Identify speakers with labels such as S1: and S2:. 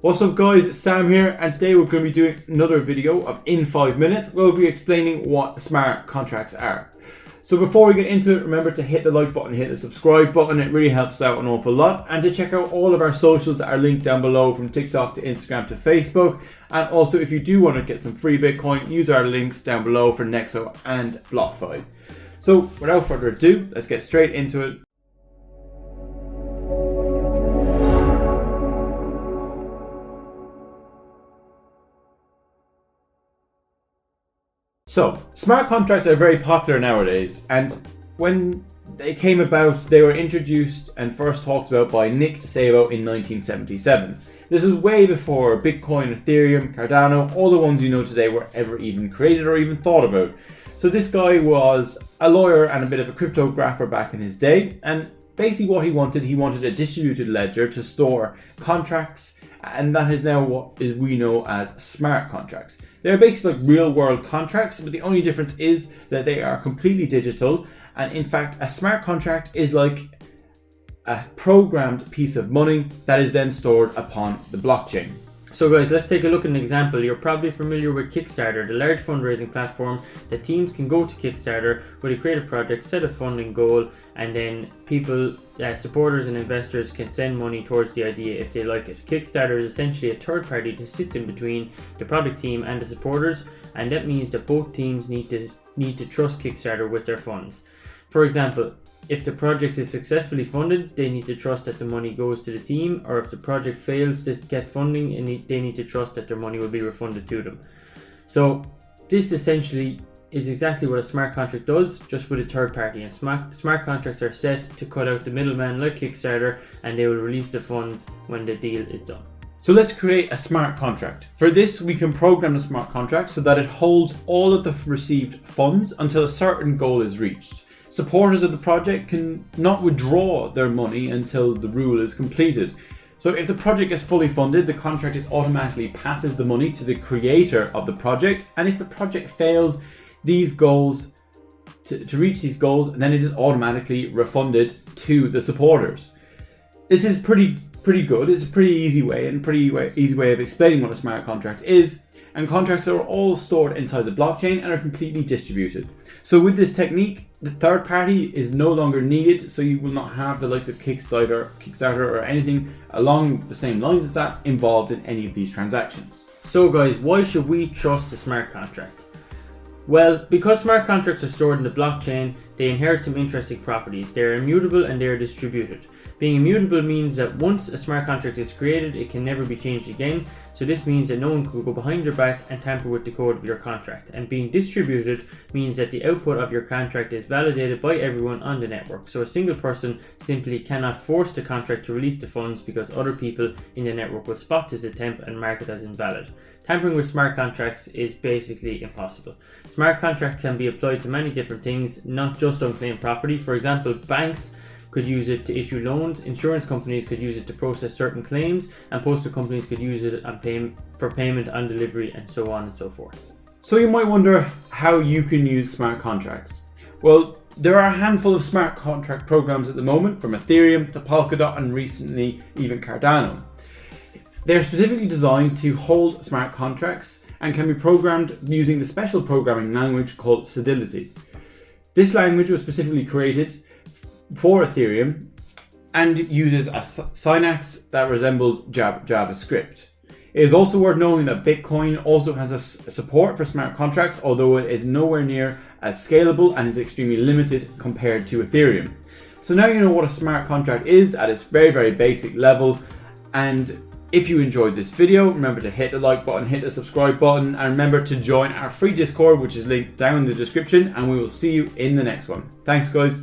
S1: What's up guys, it's Sam here, and today we're going to be doing another video of In 5 Minutes. We'll be explaining what smart contracts are. So before we get into it, remember to hit the like button, hit the subscribe button, it really helps out an awful lot. And to check out all of our socials that are linked down below, from TikTok to Instagram to Facebook. And also if you do want to get some free Bitcoin, use our links down below for Nexo and BlockFi. So without further ado, let's get straight into it. So, smart contracts are very popular nowadays, and when they came about, they were introduced and first talked about by Nick Szabo in 1977. This was way before Bitcoin, Ethereum, Cardano, all the ones you know today were ever even created or even thought about. So this guy was a lawyer and a bit of a cryptographer back in his day, and basically what he wanted a distributed ledger to store contracts, and that is now what we know as smart contracts. They're basically like real world contracts, but the only difference is that they are completely digital. And in fact, a smart contract is like a programmed piece of money that is then stored upon the blockchain.
S2: So guys, let's take a look at an example. You're probably familiar with Kickstarter, the large fundraising platform that teams can go to Kickstarter where they create a project, set a funding goal, and then people, supporters and investors can send money towards the idea if they like it. Kickstarter is essentially a third party that sits in between the product team and the supporters, and that means that both teams need to trust Kickstarter with their funds. For example, if the project is successfully funded, they need to trust that the money goes to the team, or if the project fails to get funding, they need to trust that their money will be refunded to them. So this essentially is exactly what a smart contract does, just with a third party. And smart contracts are set to cut out the middleman like Kickstarter, and they will release the funds when the deal is done.
S1: So let's create a smart contract. For this, we can program the smart contract so that it holds all of the received funds until a certain goal is reached. Supporters of the project can not withdraw their money until the rule is completed. So if the project is fully funded, the contract automatically passes the money to the creator of the project, and if the project fails these goals, to reach these goals, then it is automatically refunded to the supporters. This is pretty good. It's a pretty easy way of explaining what a smart contract is. And contracts are all stored inside the blockchain and are completely distributed. So with this technique, the third party is no longer needed, so you will not have the likes of Kickstarter or anything along the same lines as that involved in any of these transactions.
S2: So guys, why should we trust a smart contract? Well, because smart contracts are stored in the blockchain, they inherit some interesting properties. They are immutable and they are distributed. Being immutable means that once a smart contract is created, it can never be changed again. So this means that no one can go behind your back and tamper with the code of your contract. And being distributed means that the output of your contract is validated by everyone on the network. So a single person simply cannot force the contract to release the funds, because other people in the network will spot this attempt and mark it as invalid. Tampering with smart contracts is basically impossible. Smart contracts can be applied to many different things, not just unclaimed property. For example, banks could use it to issue loans, insurance companies could use it to process certain claims, and postal companies could use it for payment on delivery, and so on and so forth.
S1: So you might wonder how you can use smart contracts. Well, there are a handful of smart contract programs at the moment, from Ethereum to Polkadot and recently even Cardano. They're specifically designed to hold smart contracts and can be programmed using the special programming language called Solidity. This language was specifically created for Ethereum and uses a syntax that resembles JavaScript. It is also worth knowing that Bitcoin also has a support for smart contracts, although it is nowhere near as scalable and is extremely limited compared to Ethereum. So now you know what a smart contract is at its very basic level. And if you enjoyed this video, remember to hit the like button, hit the subscribe button, and remember to join our free Discord, which is linked down in the description, and we will see you in the next one. Thanks guys.